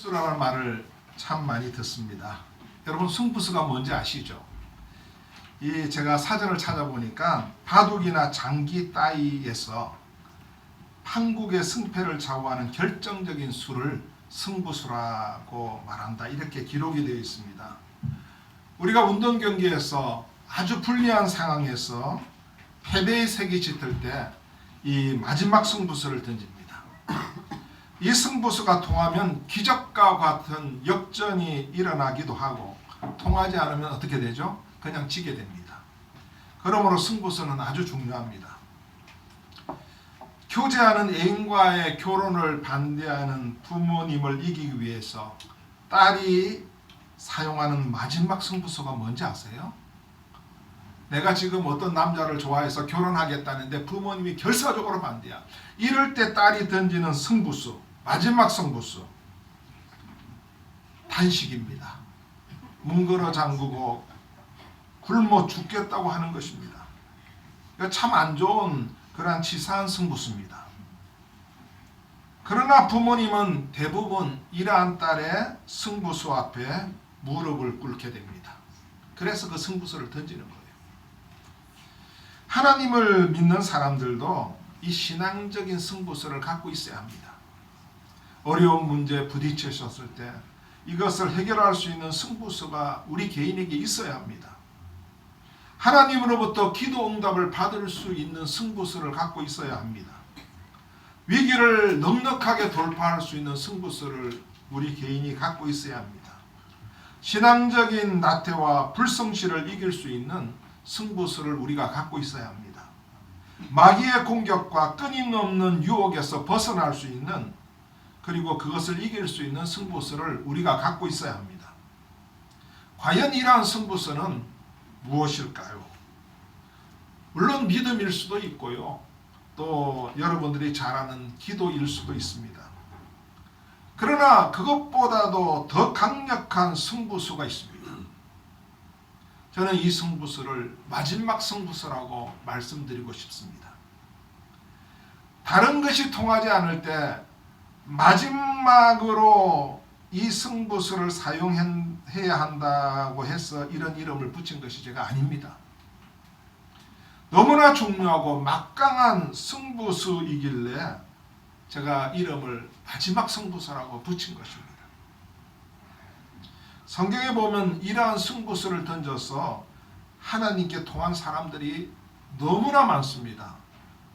승부수라는 말을 참 많이 듣습니다. 여러분, 승부수가 뭔지 아시죠? 제가 사전을 찾아보니까 바둑이나 장기 따위에서 판국의 승패를 좌우하는 결정적인 수를 승부수라고 말한다, 이렇게 기록이 되어 있습니다. 우리가 운동 경기에서 아주 불리한 상황에서 패배의 색이 짙을 때 이 마지막 승부수를 던집니다. 이 승부수가 통하면 기적과 같은 역전이 일어나기도 하고, 통하지 않으면 어떻게 되죠? 그냥 지게 됩니다. 그러므로 승부수는 아주 중요합니다. 교제하는 애인과의 결혼을 반대하는 부모님을 이기기 위해서 딸이 사용하는 마지막 승부수가 뭔지 아세요? 내가 지금 어떤 남자를 좋아해서 결혼하겠다는데 부모님이 결사적으로 반대야. 이럴 때 딸이 던지는 승부수, 마지막 승부수, 단식입니다. 뭉그러 잠그고 굶어 죽겠다고 하는 것입니다. 참 안 좋은 그러한 치사한 승부수입니다. 그러나 부모님은 대부분 이러한 딸의 승부수 앞에 무릎을 꿇게 됩니다. 그래서 그 승부수를 던지는 거예요. 하나님을 믿는 사람들도 이 신앙적인 승부수를 갖고 있어야 합니다. 어려운 문제에 부딪히셨을 때 이것을 해결할 수 있는 승부수가 우리 개인에게 있어야 합니다. 하나님으로부터 기도 응답을 받을 수 있는 승부수를 갖고 있어야 합니다. 위기를 넉넉하게 돌파할 수 있는 승부수를 우리 개인이 갖고 있어야 합니다. 신앙적인 나태와 불성실을 이길 수 있는 승부수를 우리가 갖고 있어야 합니다. 마귀의 공격과 끊임없는 유혹에서 벗어날 수 있는, 그리고 그것을 이길 수 있는 승부수를 우리가 갖고 있어야 합니다. 과연 이러한 승부수는 무엇일까요? 물론 믿음일 수도 있고요, 또 여러분들이 잘 아는 기도일 수도 있습니다. 그러나 그것보다도 더 강력한 승부수가 있습니다. 저는 이 승부수를 마지막 승부수라고 말씀드리고 싶습니다. 다른 것이 통하지 않을 때 마지막으로 이 승부수를 사용해야 한다고 해서 이런 이름을 붙인 것이 제가 아닙니다. 너무나 중요하고 막강한 승부수이길래 제가 이름을 마지막 승부수라고 붙인 것입니다. 성경에 보면 이러한 승부수를 던져서 하나님께 통한 사람들이 너무나 많습니다.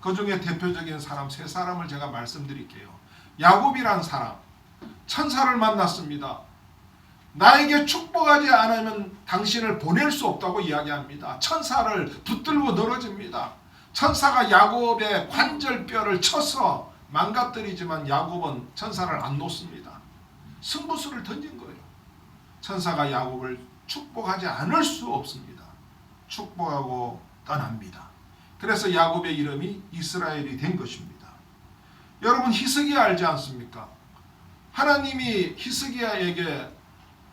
그 중에 대표적인 사람 세 사람을 제가 말씀드릴게요. 야곱이란 사람, 천사를 만났습니다. 나에게 축복하지 않으면 당신을 보낼 수 없다고 이야기합니다. 천사를 붙들고 늘어집니다. 천사가 야곱의 관절뼈를 쳐서 망가뜨리지만 야곱은 천사를 안 놓습니다. 승부수를 던진 거예요. 천사가 야곱을 축복하지 않을 수 없습니다. 축복하고 떠납니다. 그래서 야곱의 이름이 이스라엘이 된 것입니다. 여러분, 히스기야 알지 않습니까? 하나님이 히스기야에게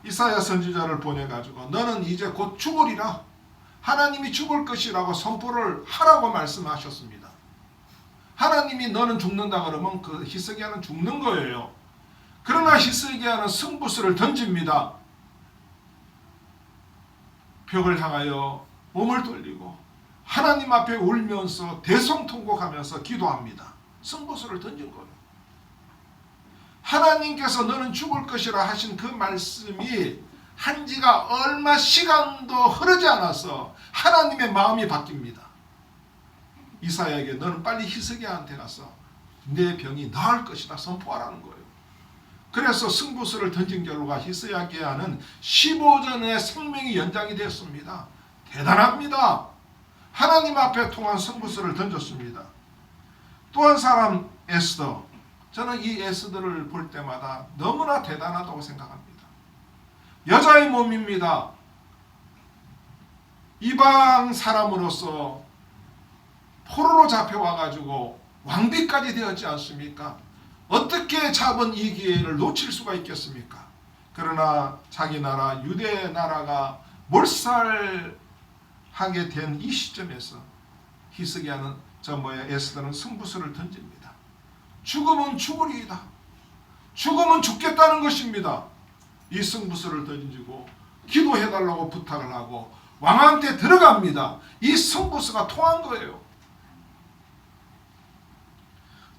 이사야 선지자를 보내가지고 너는 이제 곧 죽으리라, 하나님이 죽을 것이라고 선포를 하라고 말씀하셨습니다. 하나님이 너는 죽는다 그러면 그 히스기야는 죽는 거예요. 그러나 히스기야는 승부수를 던집니다. 벽을 향하여 몸을 돌리고 하나님 앞에 울면서 대성통곡하면서 기도합니다. 승부수를 던진 거예요. 하나님께서 너는 죽을 것이라 하신 그 말씀이 한 지가 얼마 시간도 흐르지 않아서 하나님의 마음이 바뀝니다. 이사야에게 너는 빨리 히스기야한테 가서 내 병이 나을 것이다 선포하라는 거예요. 그래서 승부수를 던진 결과 히스기야는 15전의 생명이 연장이 됐습니다. 대단합니다. 하나님 앞에 통한 승부수를 던졌습니다. 또 한 사람, 에스더. 저는 이 에스더를 볼 때마다 너무나 대단하다고 생각합니다. 여자의 몸입니다. 이방 사람으로서 포로로 잡혀와가지고 왕비까지 되었지 않습니까? 어떻게 잡은 이 기회를 놓칠 수가 있겠습니까? 그러나 자기 나라 유대 나라가 몰살하게 된 이 시점에서 히스기야는 에스더는 승부수를 던집니다. 죽음은 죽으리이다. 죽으면 죽겠다는 것입니다. 이 승부수를 던지고 기도해달라고 부탁을 하고 왕한테 들어갑니다. 이 승부수가 통한 거예요.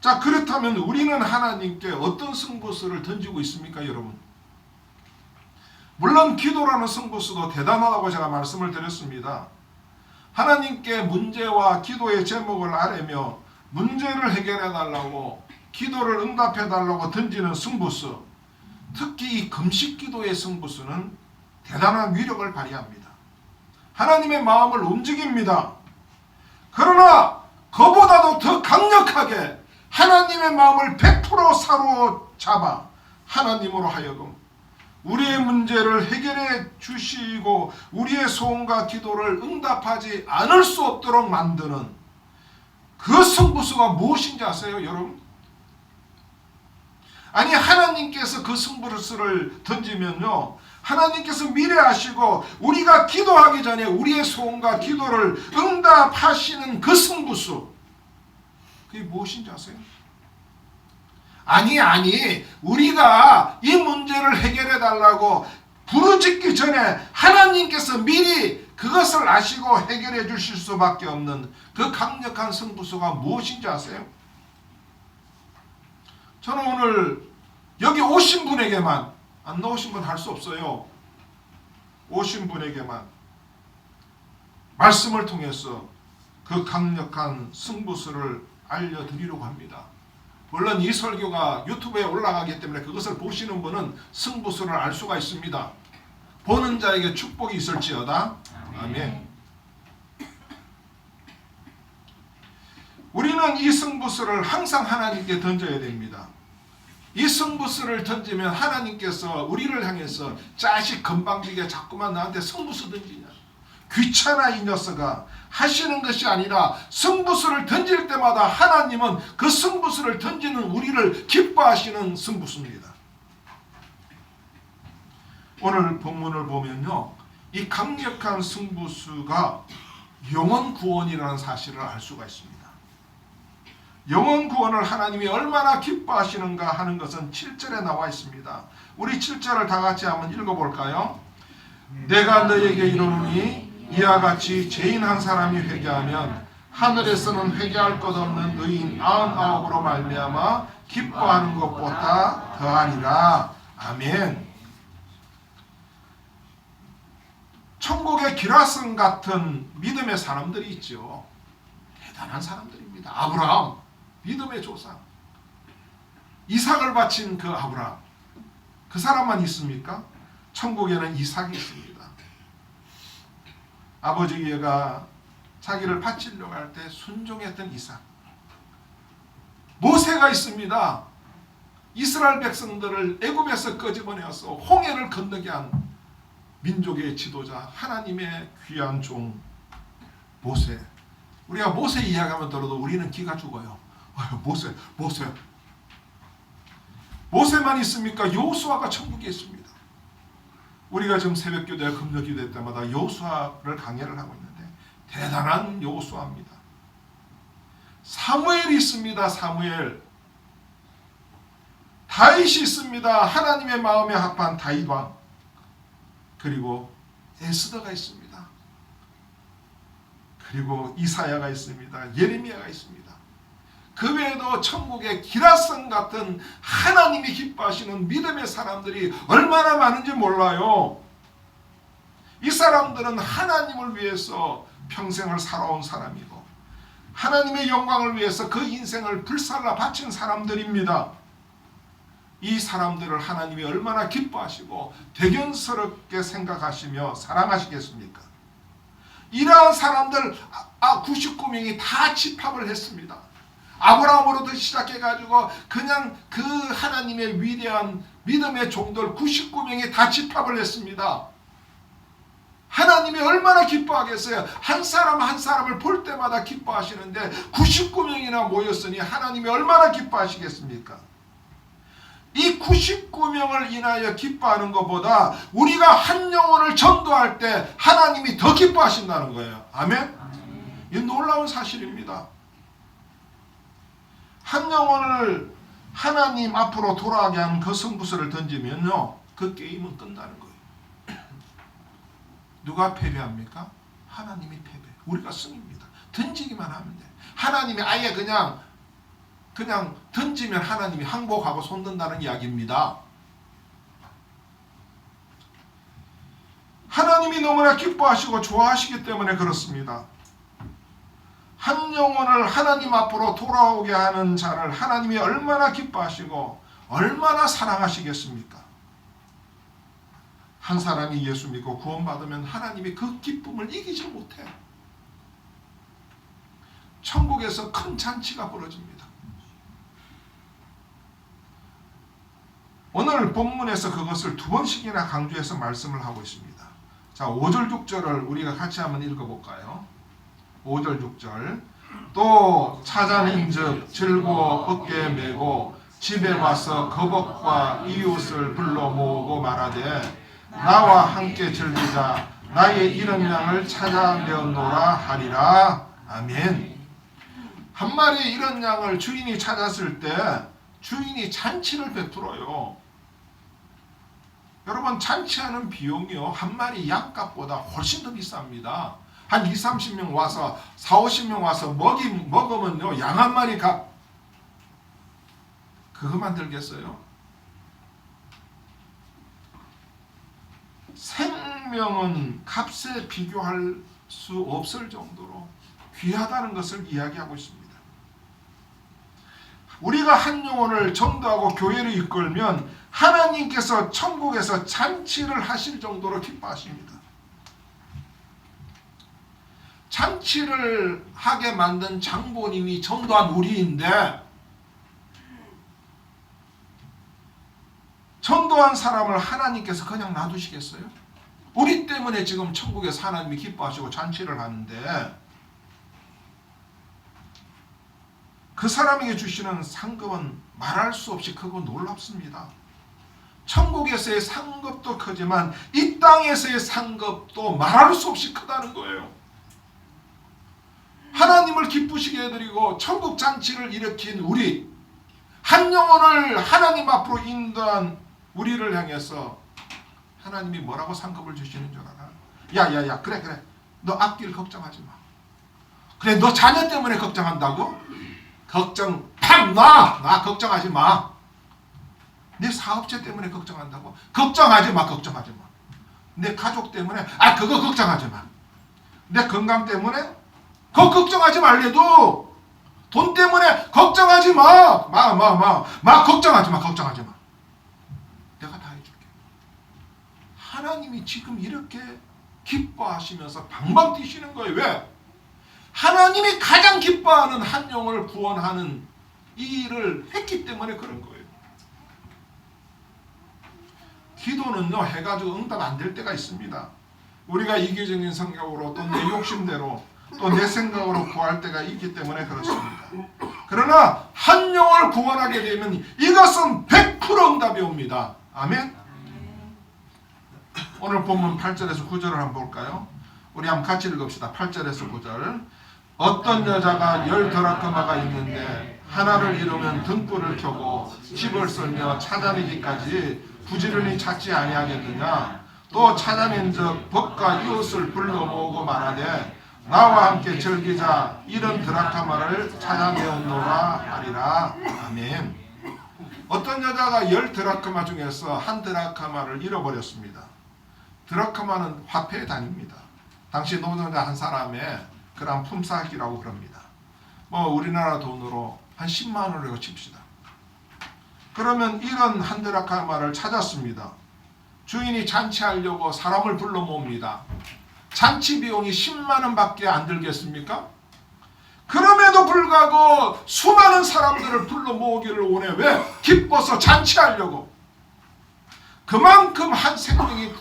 자, 그렇다면 우리는 하나님께 어떤 승부수를 던지고 있습니까, 여러분? 물론 기도라는 승부수도 대단하다고 제가 말씀을 드렸습니다. 하나님께 문제와 기도의 제목을 아뢰며 문제를 해결해 달라고 기도를 응답해 달라고 던지는 승부수, 특히 이 금식 기도의 승부수는 대단한 위력을 발휘합니다. 하나님의 마음을 움직입니다. 그러나 그보다도 더 강력하게 하나님의 마음을 100% 사로잡아 하나님으로 하여금 우리의 문제를 해결해 주시고 우리의 소원과 기도를 응답하지 않을 수 없도록 만드는 그 승부수가 무엇인지 아세요, 여러분? 아니, 하나님께서 그 승부수를 던지면요, 하나님께서 미리 아시고 우리가 기도하기 전에 우리의 소원과 기도를 응답하시는 그 승부수, 그게 무엇인지 아세요? 아니, 우리가 이 문제를 해결해 달라고 부르짖기 전에 하나님께서 미리 그것을 아시고 해결해 주실 수밖에 없는 그 강력한 승부수가 무엇인지 아세요? 저는 오늘 여기 오신 분에게만, 안 나오신 분 할 수 없어요. 오신 분에게만 말씀을 통해서 그 강력한 승부수를 알려드리려고 합니다. 물론 이 설교가 유튜브에 올라가기 때문에 그것을 보시는 분은 승부수를 알 수가 있습니다. 보는 자에게 축복이 있을지어다. 아멘. 우리는 이 승부수를 항상 하나님께 던져야 됩니다. 이 승부수를 던지면 하나님께서 우리를 향해서 자식 건방지게 자꾸만 나한테 승부수 던지냐, 귀찮아 이 녀석아 하시는 것이 아니라 승부수를 던질 때마다 하나님은 그 승부수를 던지는 우리를 기뻐하시는 승부수입니다. 오늘 본문을 보면요, 이 강력한 승부수가 영혼 구원이라는 사실을 알 수가 있습니다. 영혼 구원을 하나님이 얼마나 기뻐하시는가 하는 것은 7절에 나와 있습니다. 우리 7절을 다 같이 한번 읽어볼까요? 내가 너에게 이르노니 이와 같이 죄인 한 사람이 회개하면 하늘에서는 회개할 것 없는 의인 99으로 말미암아 기뻐하는 것보다 더하리라. 아멘. 천국의 기라성 같은 믿음의 사람들이 있죠. 대단한 사람들입니다. 아브라함, 믿음의 조상, 이삭을 바친 그 아브라함, 그 사람만 있습니까? 천국에는 이삭이 있습니다. 아버지가 자기를 바치려고 할 때 순종했던 이삭. 모세가 있습니다. 이스라엘 백성들을 애굽에서 끄집어내어서 홍해를 건너게 한 민족의 지도자, 하나님의 귀한 종 모세. 우리가 모세 이야기하면 들어도 우리는 기가 죽어요. 모세만 있습니까? 여호수아가 천국에 있습니다. 우리가 지금 새벽기도, 금요기도 때마다 여호수아를 강해를 하고 있는데 대단한 여호수아입니다. 사무엘이 있습니다. 사무엘. 다윗이 있습니다. 하나님의 마음에 합한 다윗 왕. 그리고 에스더가 있습니다. 그리고 이사야가 있습니다. 예레미야가 있습니다. 그 외에도 천국의 기라성 같은 하나님이 기뻐하시는 믿음의 사람들이 얼마나 많은지 몰라요. 이 사람들은 하나님을 위해서 평생을 살아온 사람이고 하나님의 영광을 위해서 그 인생을 불살라 바친 사람들입니다. 이 사람들을 하나님이 얼마나 기뻐하시고 대견스럽게 생각하시며 사랑하시겠습니까? 이러한 사람들 99명이 다 집합을 했습니다. 아브라함으로부터 시작해가지고 그냥 그 하나님의 위대한 믿음의 종들 99명이 다 집합을 했습니다. 하나님이 얼마나 기뻐하겠어요. 한 사람 한 사람을 볼 때마다 기뻐하시는데 99명이나 모였으니 하나님이 얼마나 기뻐하시겠습니까? 이 99명을 인하여 기뻐하는 것보다 우리가 한 영혼을 전도할 때 하나님이 더 기뻐하신다는 거예요. 아멘? 이 놀라운 사실입니다. 한 영혼을 하나님 앞으로 돌아가게 하는 그 승부수를 던지면요, 그 게임은 끝나는 거예요. 누가 패배합니까? 하나님이 패배. 우리가 승입니다. 던지기만 하면 돼. 하나님이 아예 그냥 던지면 하나님이 항복하고 손든다는 이야기입니다. 하나님이 너무나 기뻐하시고 좋아하시기 때문에 그렇습니다. 한 영혼을 하나님 앞으로 돌아오게 하는 자를 하나님이 얼마나 기뻐하시고 얼마나 사랑하시겠습니까? 한 사람이 예수 믿고 구원받으면 하나님이 그 기쁨을 이기지 못해. 천국에서 큰 잔치가 벌어집니다. 오늘 본문에서 그것을 두 번씩이나 강조해서 말씀을 하고 있습니다. 자, 5절 6절을 우리가 같이 한번 읽어볼까요? 5절 6절. 또 찾아낸즉 즐거워 어깨에 메고 집에 와서 거복과 이웃을 불러 모으고 말하되 나와 함께 즐기자. 나의 잃은 양을 찾아내었노라 하리라. 아멘. 한 마리의 잃은 양을 주인이 찾았을 때 주인이 잔치를 베풀어요. 여러분, 잔치하는 비용이요, 한 마리 양값보다 훨씬 더 비쌉니다. 한 20, 30명 와서 4, 50명 와서 먹으면요, 양 한 마리 값 그거만 들겠어요? 생명은 값에 비교할 수 없을 정도로 귀하다는 것을 이야기하고 있습니다. 우리가 한 영혼을 전도하고 교회를 이끌면 하나님께서 천국에서 잔치를 하실 정도로 기뻐하십니다. 잔치를 하게 만든 장본인이 전도한 우리인데 전도한 사람을 하나님께서 그냥 놔두시겠어요? 우리 때문에 지금 천국에서 하나님이 기뻐하시고 잔치를 하는데 그 사람에게 주시는 상급은 말할 수 없이 크고 놀랍습니다. 천국에서의 상급도 크지만 이 땅에서의 상급도 말할 수 없이 크다는 거예요. 하나님을 기쁘시게 해드리고 천국 잔치를 일으킨 우리, 한 영혼을 하나님 앞으로 인도한 우리를 향해서 하나님이 뭐라고 상급을 주시는 줄 알아? 야야야, 그래 너 앞길 걱정하지 마. 그래, 너 자녀 때문에 걱정한다고? 걱정 팍 놔 걱정하지 마. 내 사업체 때문에 걱정한다고? 걱정하지 마. 내 가족 때문에 그거 걱정하지 마. 내 건강 때문에 그거 걱정하지 말래도 돈 때문에 걱정하지 마. 걱정하지 마. 내가 다 해줄게. 하나님이 지금 이렇게 기뻐하시면서 방방 뛰시는 거예요. 왜? 하나님이 가장 기뻐하는 한 영혼을 구원하는 이 일을 했기 때문에 그런 거예요. 기도는요, 해가지고 응답 안 될 때가 있습니다. 우리가 이기적인 생각으로 또 내 욕심대로 또 내 생각으로 구할 때가 있기 때문에 그렇습니다. 그러나 한 영혼을 구원하게 되면 이것은 100% 응답이 옵니다. 아멘. 오늘 본문 8절에서 9절을 한번 볼까요? 우리 한번 같이 읽읍시다. 8절에서 9절. 어떤 여자가 10 드라크마가 있는데 하나를 잃으면 등불을 켜고 집을 썰며 찾아내기까지 부지런히 찾지 아니하겠느냐. 또 찾아낸즉 법과 이웃을 불러 모으고 말하되 나와 함께 즐기자. 잃은 드라크마를 찾아내었노라 하리라. 아멘. 어떤 여자가 10 드라크마 중에서 한 드라크마를 잃어버렸습니다. 드라크마는 화폐의 단위입니다. 당시 노동자 한 사람의 그런 품삯이라고 그럽니다. 우리나라 돈으로 한 10만 원이라고 칩시다. 그러면 이런 한 드라크마를 찾았습니다. 주인이 잔치하려고 사람을 불러 모읍니다. 잔치 비용이 10만 원밖에 안 들겠습니까? 그럼에도 불구하고 수많은 사람들을 불러 모으기를 원해. 왜? 기뻐서 잔치하려고. 그만큼 한 생명이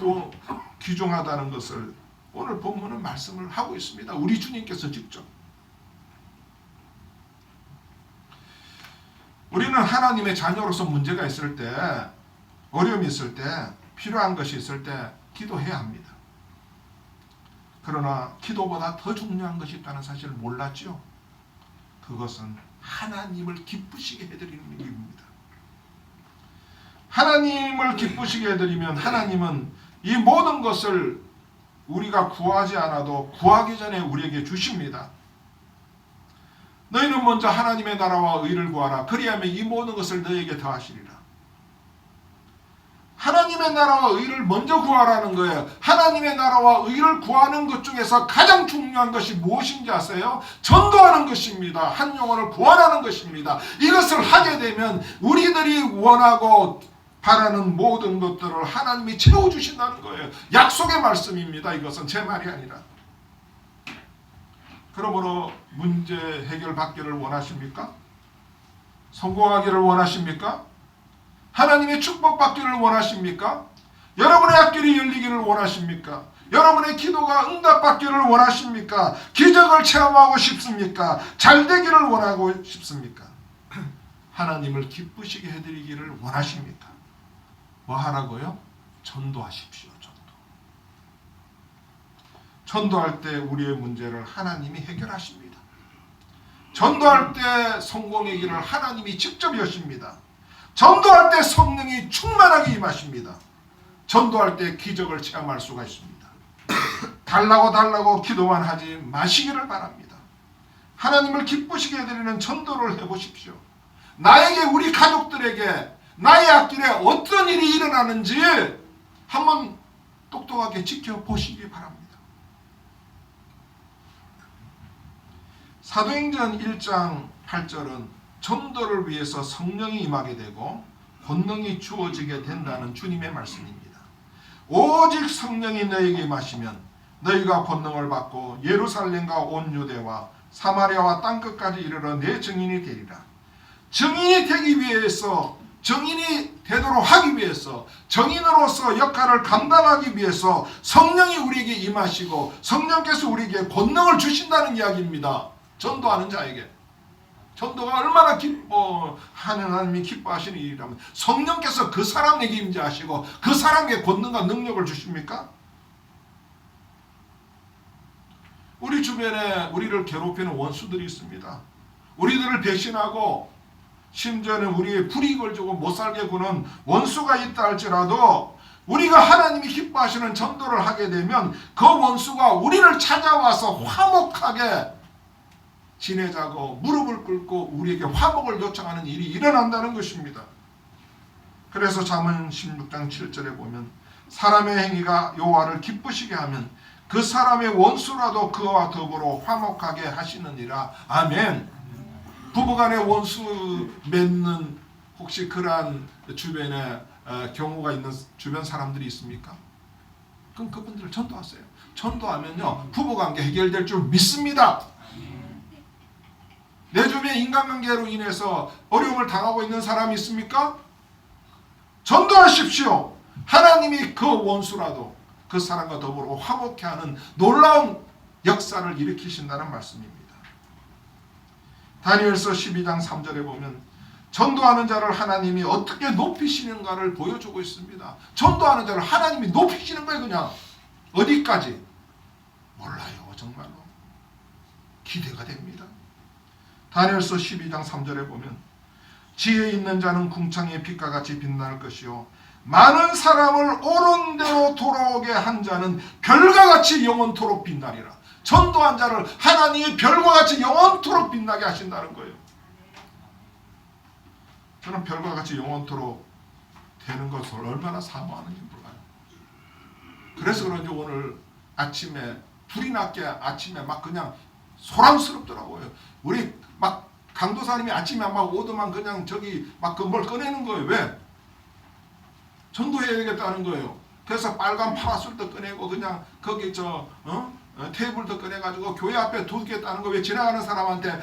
귀중하다는 것을 오늘 본문은 말씀을 하고 있습니다. 우리 주님께서 직접. 우리는 하나님의 자녀로서 문제가 있을 때, 어려움이 있을 때, 필요한 것이 있을 때 기도해야 합니다. 그러나 기도보다 더 중요한 것이 있다는 사실을 몰랐죠. 그것은 하나님을 기쁘시게 해드리는 일입니다. 하나님을 기쁘시게 해드리면 하나님은 이 모든 것을 우리가 구하지 않아도 구하기 전에 우리에게 주십니다. 너희는 먼저 하나님의 나라와 의를 구하라. 그리하면 이 모든 것을 너희에게 더하시리라. 하나님의 나라와 의를 먼저 구하라는 거예요. 하나님의 나라와 의를 구하는 것 중에서 가장 중요한 것이 무엇인지 아세요? 전도하는 것입니다. 한 영혼을 구원하는 것입니다. 이것을 하게 되면 우리들이 원하고 바라는 모든 것들을 하나님이 채워주신다는 거예요. 약속의 말씀입니다. 이것은 제 말이 아니라. 그러므로 문제 해결받기를 원하십니까? 성공하기를 원하십니까? 하나님의 축복받기를 원하십니까? 여러분의 앞길이 열리기를 원하십니까? 여러분의 기도가 응답받기를 원하십니까? 기적을 체험하고 싶습니까? 잘되기를 원하고 싶습니까? 하나님을 기쁘시게 해드리기를 원하십니까? 뭐 하라고요? 전도하십시오. 전도할 때 우리의 문제를 하나님이 해결하십니다. 전도할 때 성공의 길을 하나님이 직접 여십니다. 전도할 때 성령이 충만하게 임하십니다. 전도할 때 기적을 체험할 수가 있습니다. 달라고 기도만 하지 마시기를 바랍니다. 하나님을 기쁘시게 해드리는 전도를 해보십시오. 나에게, 우리 가족들에게, 나의 앞길에 어떤 일이 일어나는지 한번 똑똑하게 지켜보시기 바랍니다. 사도행전 1장 8절은 전도를 위해서 성령이 임하게 되고 권능이 주어지게 된다는 주님의 말씀입니다. 오직 성령이 너희에게 임하시면 너희가 권능을 받고 예루살렘과 온 유대와 사마리아와 땅끝까지 이르러 내 증인이 되리라. 증인이 되기 위해서, 증인이 되도록 하기 위해서, 증인으로서 역할을 감당하기 위해서 성령이 우리에게 임하시고 성령께서 우리에게 권능을 주신다는 이야기입니다. 전도하는 자에게. 전도가 얼마나 하나님이 기뻐하시는 일이라면 성령께서 그 사람에게 임재하시고 그 사람에게 권능과 능력을 주십니까? 우리 주변에 우리를 괴롭히는 원수들이 있습니다. 우리들을 배신하고 심지어는 우리의 불이익을 주고 못살게 구는 원수가 있다 할지라도 우리가 하나님이 기뻐하시는 전도를 하게 되면 그 원수가 우리를 찾아와서 화목하게 지내자고 무릎을 꿇고 우리에게 화목을 요청하는 일이 일어난다는 것입니다. 그래서 잠언 16장 7절에 보면 사람의 행위가 여호와를 기쁘시게 하면 그 사람의 원수라도 그와 더불어 화목하게 하시느니라. 아멘. 부부간의 원수 맺는 혹시 그러한 주변에 경우가 있는 주변 사람들이 있습니까? 그럼 그분들을 전도하세요. 전도하면요 부부관계 해결될 줄 믿습니다. 내 주변에 인간관계로 인해서 어려움을 당하고 있는 사람이 있습니까? 전도하십시오. 하나님이 그 원수라도 그 사람과 더불어 화목케 하는 놀라운 역사를 일으키신다는 말씀입니다. 다니엘서 12장 3절에 보면 전도하는 자를 하나님이 어떻게 높이시는가를 보여주고 있습니다. 전도하는 자를 하나님이 높이시는 거예요. 그냥 어디까지? 몰라요. 정말로 기대가 됩니다. 다니엘서 12장 3절에 보면 지혜 있는 자는 궁창의 빛과 같이 빛날 것이요 많은 사람을 옳은 대로 돌아오게 한 자는 별과 같이 영원토록 빛나리라. 전도한 자를 하나님이 별과 같이 영원토록 빛나게 하신다는 거예요. 저는 별과 같이 영원토록 되는 것을 얼마나 사모하는지 몰라요. 그래서 그런지 오늘 아침에 불이 났게 아침에 막 그냥 소란스럽더라고요. 우리 막 강도사님이 아침에 막 오더만 그냥 저기 막 그 뭘 꺼내는 거예요. 왜? 전도해야겠다는 거예요. 그래서 빨간 파라솔도 꺼내고 그냥 거기 테이블도 꺼내가지고 교회 앞에 두겠다는 거. 왜? 지나가는 사람한테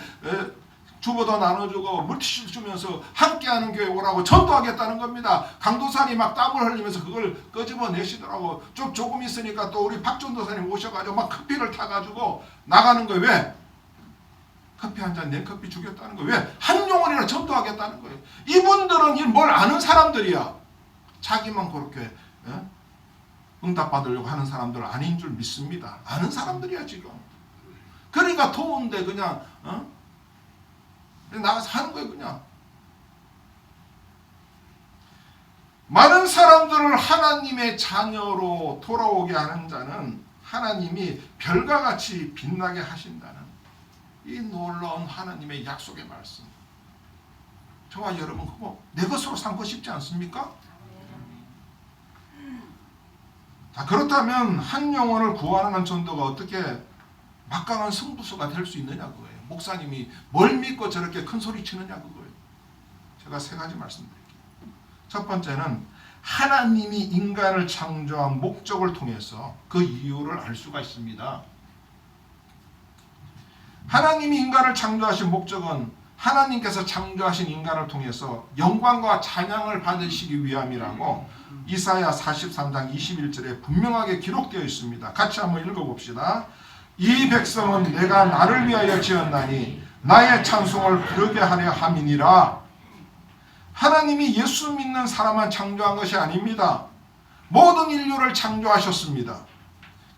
주보도 나눠주고 물티슈 주면서 함께하는 교회 오라고 전도하겠다는 겁니다. 강도사님 막 땀을 흘리면서 그걸 끄집어내시더라고. 좀 조금 있으니까 또 우리 박전도사님 오셔가지고 막 커피를 타가지고 나가는 거예요. 왜? 커피 한 잔 내 커피 주겠다는 거예요. 왜? 한 영혼이나 전도하겠다는 거예요. 이분들은 뭘 아는 사람들이야. 자기만 그렇게 응답받으려고 하는 사람들 아닌 줄 믿습니다. 아는 사람들이야 지금. 그러니까 더운데 그냥 나가서 하는 거예요. 그냥 많은 사람들을 하나님의 자녀로 돌아오게 하는 자는 하나님이 별과 같이 빛나게 하신다는 이 놀라운 하나님의 약속의 말씀. 저와 여러분 그거 내 것으로 삼고 싶지 않습니까? 자, 그렇다면 한 영혼을 구원하는 전도가 어떻게 막강한 승부수가 될 수 있느냐 그거예요. 목사님이 뭘 믿고 저렇게 큰 소리 치느냐 그거예요. 제가 세 가지 말씀드릴게요. 첫 번째는 하나님이 인간을 창조한 목적을 통해서 그 이유를 알 수가 있습니다. 하나님이 인간을 창조하신 목적은 하나님께서 창조하신 인간을 통해서 영광과 찬양을 받으시기 위함이라고 이사야 43장 21절에 분명하게 기록되어 있습니다. 같이 한번 읽어봅시다. 이 백성은 내가 나를 위하여 지었나니 나의 찬송을 부르게 하려 함이니라. 하나님이 예수 믿는 사람만 창조한 것이 아닙니다. 모든 인류를 창조하셨습니다.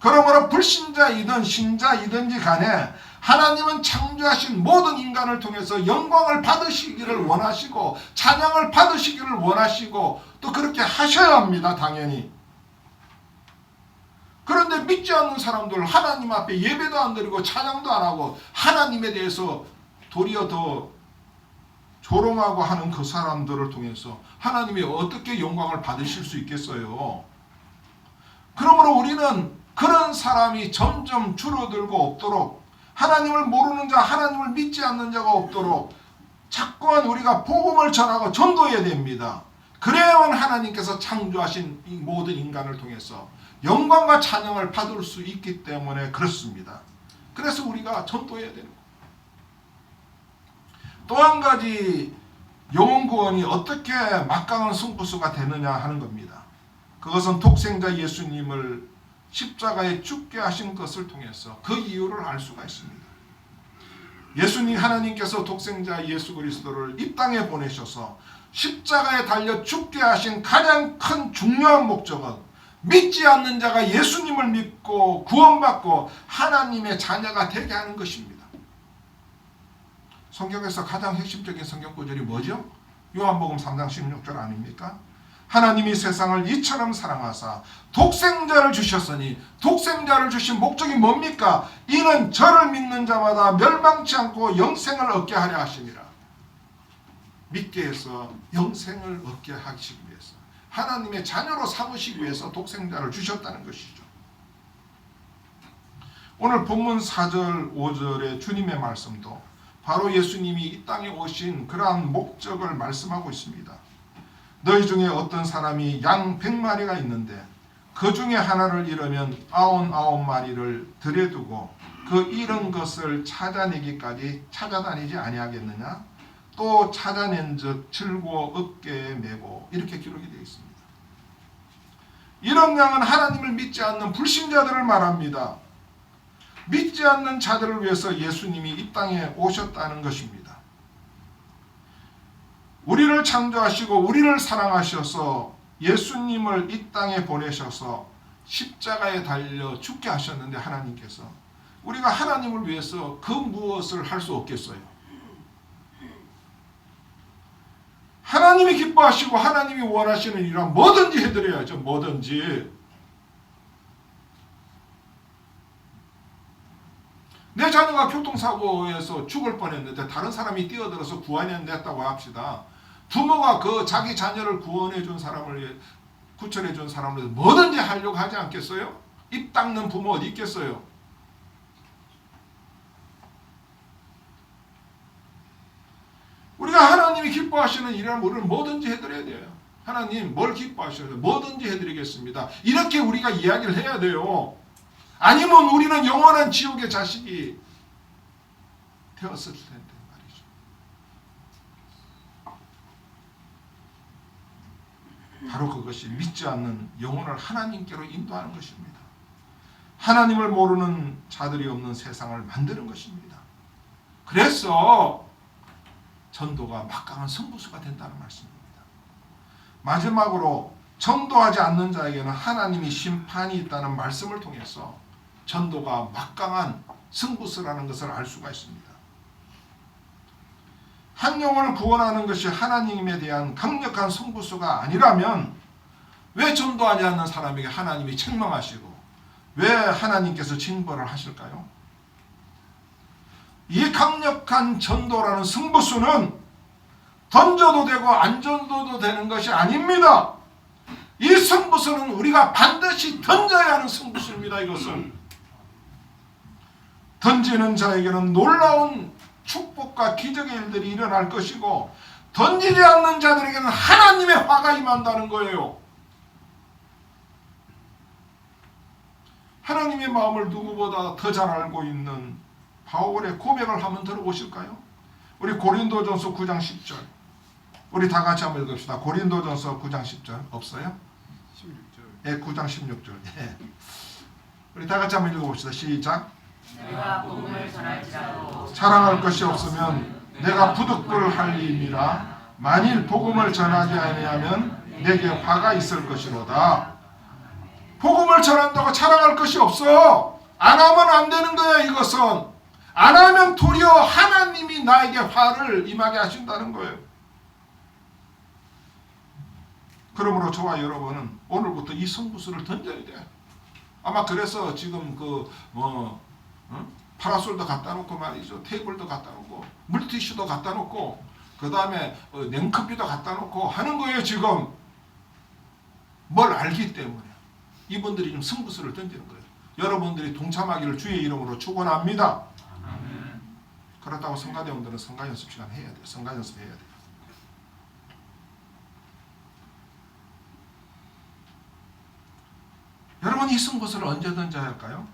그러므로 불신자이든 신자이든지 간에 하나님은 창조하신 모든 인간을 통해서 영광을 받으시기를 원하시고 찬양을 받으시기를 원하시고 또 그렇게 하셔야 합니다. 당연히. 그런데 믿지 않는 사람들 하나님 앞에 예배도 안 드리고 찬양도 안 하고 하나님에 대해서 도리어 더 조롱하고 하는 그 사람들을 통해서 하나님이 어떻게 영광을 받으실 수 있겠어요? 그러므로 우리는 그런 사람이 점점 줄어들고 없도록 하나님을 모르는 자, 하나님을 믿지 않는 자가 없도록 자꾸만 우리가 복음을 전하고 전도해야 됩니다. 그래야만 하나님께서 창조하신 이 모든 인간을 통해서 영광과 찬양을 받을 수 있기 때문에 그렇습니다. 그래서 우리가 전도해야 되는 거예요. 또 한 가지 영혼 구원이 어떻게 막강한 승부수가 되느냐 하는 겁니다. 그것은 독생자 예수님을 십자가에 죽게 하신 것을 통해서 그 이유를 알 수가 있습니다. 예수님 하나님께서 독생자 예수 그리스도를 이 땅에 보내셔서 십자가에 달려 죽게 하신 가장 큰 중요한 목적은 믿지 않는 자가 예수님을 믿고 구원받고 하나님의 자녀가 되게 하는 것입니다. 성경에서 가장 핵심적인 성경 구절이 뭐죠? 요한복음 3장 16절 아닙니까? 하나님이 세상을 이처럼 사랑하사 독생자를 주셨으니 독생자를 주신 목적이 뭡니까? 이는 저를 믿는 자마다 멸망치 않고 영생을 얻게 하려 하심이라. 믿게 해서 영생을 얻게 하시기 위해서 하나님의 자녀로 삼으시기 위해서 독생자를 주셨다는 것이죠. 오늘 본문 4절 5절의 주님의 말씀도 바로 예수님이 이 땅에 오신 그러한 목적을 말씀하고 있습니다. 너희 중에 어떤 사람이 양 100마리가 있는데 그 중에 하나를 잃으면 99마리를 들에 두고 그 잃은 것을 찾아내기까지 찾아다니지 아니하겠느냐? 또 찾아낸 즉 질고 어깨에 메고 이렇게 기록이 되어 있습니다. 이런 양은 하나님을 믿지 않는 불신자들을 말합니다. 믿지 않는 자들을 위해서 예수님이 이 땅에 오셨다는 것입니다. 우리를 창조하시고 우리를 사랑하셔서 예수님을 이 땅에 보내셔서 십자가에 달려 죽게 하셨는데 하나님께서 우리가 하나님을 위해서 그 무엇을 할 수 없겠어요? 하나님이 기뻐하시고 하나님이 원하시는 일은 뭐든지 해드려야죠. 뭐든지. 내 자녀가 교통사고에서 죽을 뻔했는데 다른 사람이 뛰어들어서 구원해냈다고 합시다. 부모가 그 자기 자녀를 구원해준 사람을 구출해준 사람을 뭐든지 하려고 하지 않겠어요? 입 닦는 부모 어디 있겠어요? 우리가 하나님이 기뻐하시는 일이라면 우리는 뭐든지 해드려야 돼요. 하나님 뭘 기뻐하셔요? 뭐든지 해드리겠습니다. 이렇게 우리가 이야기를 해야 돼요. 아니면 우리는 영원한 지옥의 자식이 되었을 텐데 말이죠. 바로 그것이 믿지 않는 영혼을 하나님께로 인도하는 것입니다. 하나님을 모르는 자들이 없는 세상을 만드는 것입니다. 그래서 전도가 막강한 승부수가 된다는 말씀입니다. 마지막으로 전도하지 않는 자에게는 하나님이 심판이 있다는 말씀을 통해서 전도가 막강한 승부수라는 것을 알 수가 있습니다. 한 영혼을 구원하는 것이 하나님에 대한 강력한 승부수가 아니라면 왜 전도하지 않는 사람에게 하나님이 책망하시고 왜 하나님께서 징벌을 하실까요? 이 강력한 전도라는 승부수는 던져도 되고 안 던져도 되는 것이 아닙니다. 이 승부수는 우리가 반드시 던져야 하는 승부수입니다. 이것은 던지는 자에게는 놀라운 축복과 기적의 일들이 일어날 것이고 던지지 않는 자들에게는 하나님의 화가 임한다는 거예요. 하나님의 마음을 누구보다 더 잘 알고 있는 바울의 고백을 한번 들어보실까요? 우리 고린도전서 9장 10절 우리 다 같이 한번 읽읍시다. 고린도전서 9장 10절 없어요? 16절. 예, 9장 16절. 예. 우리 다 같이 한번 읽어봅시다. 시작. 내가 복음을 전할지라도 자랑할 것이 없으면 내가 부득불할 일이라. 만일 복음을 전하지 아니하면 내게 화가 있을 것이로다. 복음을 전한다고 자랑할 것이 없어. 안 하면 안 되는 거야. 이것은 안 하면 도리어 하나님이 나에게 화를 임하게 하신다는 거예요. 그러므로 저와 여러분은 오늘부터 이 승부수를 던져야 돼. 아마 그래서 지금 파라솔도 갖다 놓고 말이죠. 테이블도 갖다 놓고 물티슈도 갖다 놓고 그 다음에 냉커피도 갖다 놓고 하는 거예요. 지금 뭘 알기 때문에 이분들이 좀 승부수를 던지는 거예요. 여러분들이 동참하기를 주의 이름으로 축원합니다. 그렇다고 성가대원들은 성가연습 시간 해야 돼요. 성가연습 해야 돼요. 여러분 이 승부수를 언제 던져야 할까요?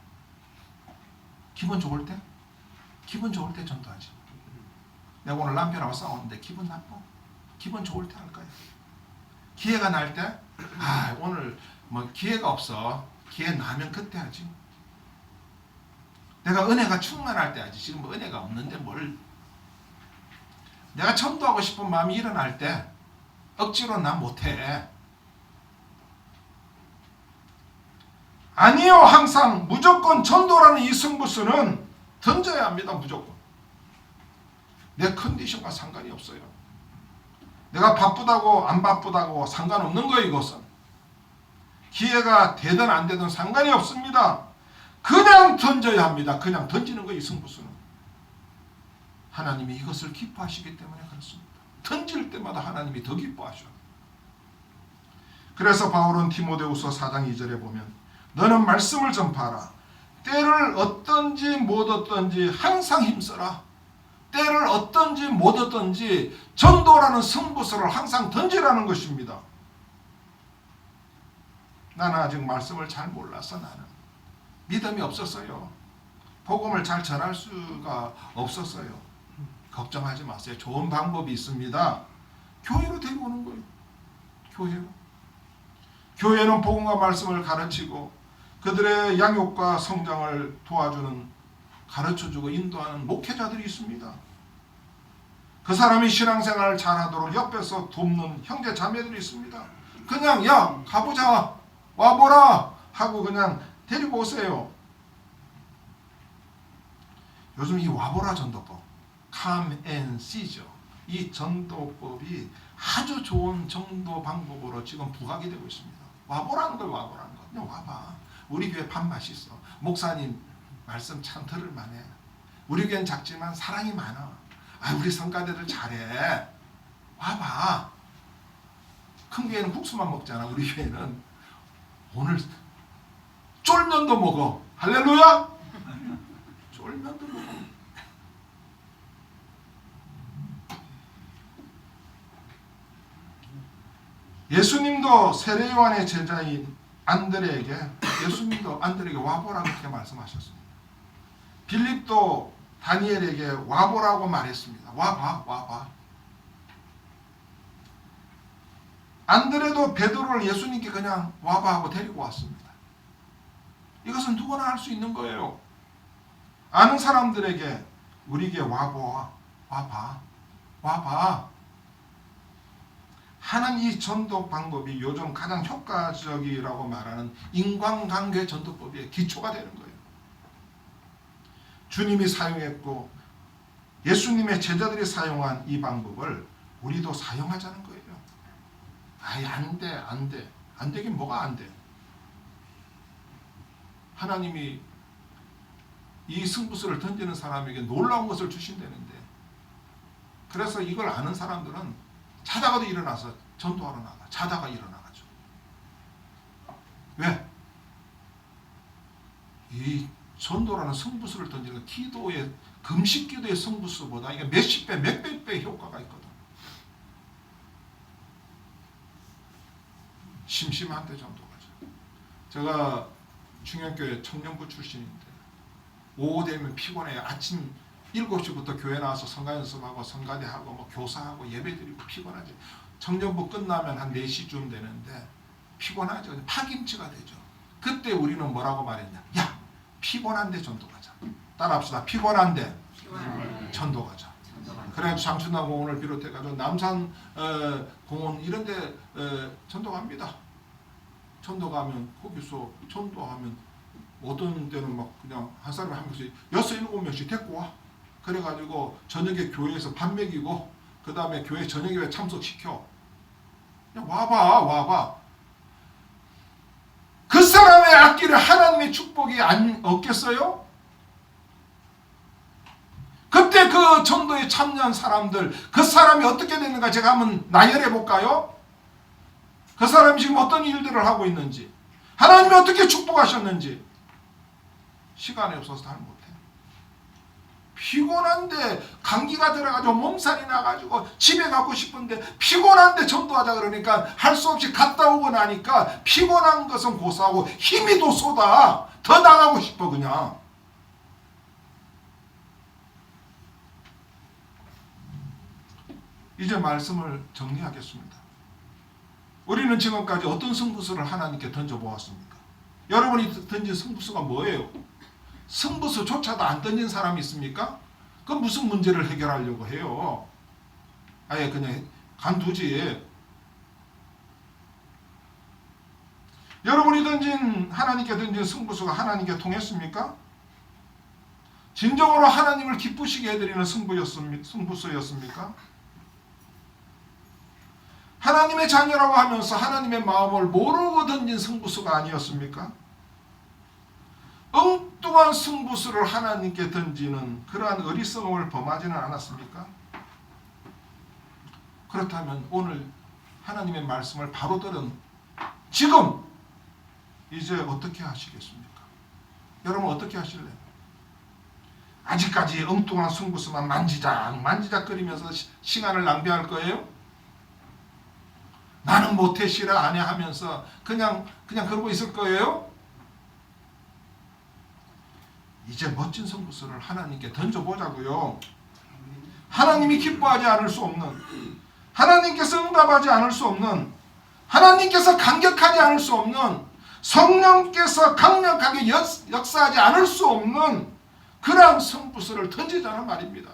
기분 좋을 때? 기분 좋을 때 전도하지. 내가 오늘 남편하고 싸웠는데 기분 나빠? 기분 좋을 때 할까요? 기회가 날 때? 오늘 기회가 없어. 기회 나면 그때 하지. 내가 은혜가 충만할 때 하지. 지금 은혜가 없는데 뭘. 내가 전도하고 싶은 마음이 일어날 때 억지로 난 못해. 아니요. 항상 무조건 전도라는 이 승부수는 던져야 합니다. 무조건. 내 컨디션과 상관이 없어요. 내가 바쁘다고 안 바쁘다고 상관없는 거예요. 이것은. 기회가 되든 안 되든 상관이 없습니다. 그냥 던져야 합니다. 그냥 던지는 거예요. 이 승부수는. 하나님이 이것을 기뻐하시기 때문에 그렇습니다. 던질 때마다 하나님이 더 기뻐하셔. 그래서 바울은 디모데후서 4장 2절에 보면 너는 말씀을 전파하라. 때를 얻든지 못 얻든지 항상 힘써라. 때를 얻든지 못 얻든지 전도라는 승부수를 항상 던지라는 것입니다. 나는 아직 말씀을 잘 몰라서 나는 믿음이 없었어요. 복음을 잘 전할 수가 없었어요. 걱정하지 마세요. 좋은 방법이 있습니다. 교회로 데리고 오는 거예요. 교회로. 교회는 복음과 말씀을 가르치고 그들의 양육과 성장을 도와주는 가르쳐주고 인도하는 목회자들이 있습니다. 그 사람이 신앙생활을 잘하도록 옆에서 돕는 형제 자매들이 있습니다. 그냥 야 가보자 와보라 하고 그냥 데리고 오세요. 요즘 이 와보라 전도법 Come and See죠. 이 전도법이 아주 좋은 전도 방법으로 지금 부각이 되고 있습니다. 와보라는 걸 와보라는 거. 그냥 와봐. 우리 교회 밥 맛있어. 목사님 말씀 참 들을 만해. 우리 교회는 작지만 사랑이 많아. 우리 성가대들 잘해. 와봐. 큰 교회는 국수만 먹잖아. 우리 교회는 오늘 쫄면도 먹어. 할렐루야. 쫄면도 먹어. 예수님도 세례 요한의 제자인 예수님도 안드레에게 와보라고 그렇게 말씀하셨습니다. 빌립도 다니엘에게 와보라고 말했습니다. 와봐. 안드레도 베드로를 예수님께 그냥 와봐 하고 데리고 왔습니다. 이것은 누구나 할 수 있는 거예요. 아는 사람들에게 우리에게 와봐. 하는 이 전도 방법이 요즘 가장 효과적이라고 말하는 인간관계 전도법의 기초가 되는 거예요. 주님이 사용했고 예수님의 제자들이 사용한 이 방법을 우리도 사용하자는 거예요. 안 돼. 안 되긴 뭐가 안 돼. 하나님이 이 승부수를 던지는 사람에게 놀라운 것을 주신다는데, 그래서 이걸 아는 사람들은 자다가도 일어나서 전도하러 나가. 자다가 일어나가죠. 왜? 이 전도라는 승부수를 던지는 기도의, 금식 기도의 승부수보다 이게 몇십 배, 몇백 배의 효과가 있거든. 심심한데 전도가죠. 제가 중형교회 청년부 출신인데 오후 되면 피곤해요. 아침 7시부터 교회 나와서 성가 연습하고 성가대하고 뭐 교사하고 예배드리고 피곤하지. 청년부 끝나면 한 4시쯤 되는데 피곤하죠. 파김치가 되죠. 그때 우리는 뭐라고 말했냐. 야, 피곤한데 전도 가자. 따라합시다. 피곤한데 전도 가자. 그래서 장춘나공원을 비롯해가지고 남산 공원 이런 데 전도 갑니다. 전도 가면 거기서 전도하면 어떤 때는 막 그냥 한 사람이 한 명씩 6-7명씩 데리고 와. 그래가지고 저녁에 교회에서 밥 먹이고 그 다음에 교회 저녁에 참석시켜. 그냥 와봐. 그 사람의 앞길에 하나님의 축복이 안 없겠어요? 그때 그 전도에 참여한 사람들, 그 사람이 어떻게 되는가 제가 한번 나열해 볼까요? 그 사람이 지금 어떤 일들을 하고 있는지, 하나님이 어떻게 축복하셨는지. 시간이 없어서 다 못해. 피곤한데 감기가 들어가지고 몸살이 나가지고 집에 가고 싶은데 피곤한데 전도하자 그러니까 할 수 없이 갔다 오고 나니까 피곤한 것은 고사하고 힘이 더 쏟아. 더 나가고 싶어 그냥. 이제 말씀을 정리하겠습니다. 우리는 지금까지 어떤 승부수를 하나님께 던져보았습니까? 여러분이 던진 승부수가 뭐예요? 승부수조차도 안 던진 사람이 있습니까? 그 무슨 문제를 해결하려고 해요? 아예 그냥 간두지. 여러분이 하나님께 던진 승부수가 하나님께 통했습니까? 진정으로 하나님을 기쁘시게 해드리는 승부수였습니까? 하나님의 자녀라고 하면서 하나님의 마음을 모르고 던진 승부수가 아니었습니까? 엉뚱한 승부수를 하나님께 던지는 그러한 어리석음을 범하지는 않았습니까? 그렇다면 오늘 하나님의 말씀을 바로 들은 지금 이제 어떻게 하시겠습니까? 여러분 어떻게 하실래요? 아직까지 엉뚱한 승부수만 만지작거리면서 시간을 낭비할 거예요? 나는 못해 싫어 안 해 하면서 그냥 그러고 있을 거예요? 이제 멋진 승부수를 하나님께 던져보자고요. 하나님이 기뻐하지 않을 수 없는, 하나님께서 응답하지 않을 수 없는, 하나님께서 감격하지 않을 수 없는, 성령께서 강력하게 역사하지 않을 수 없는 그러한 승부수를 던지자는 말입니다.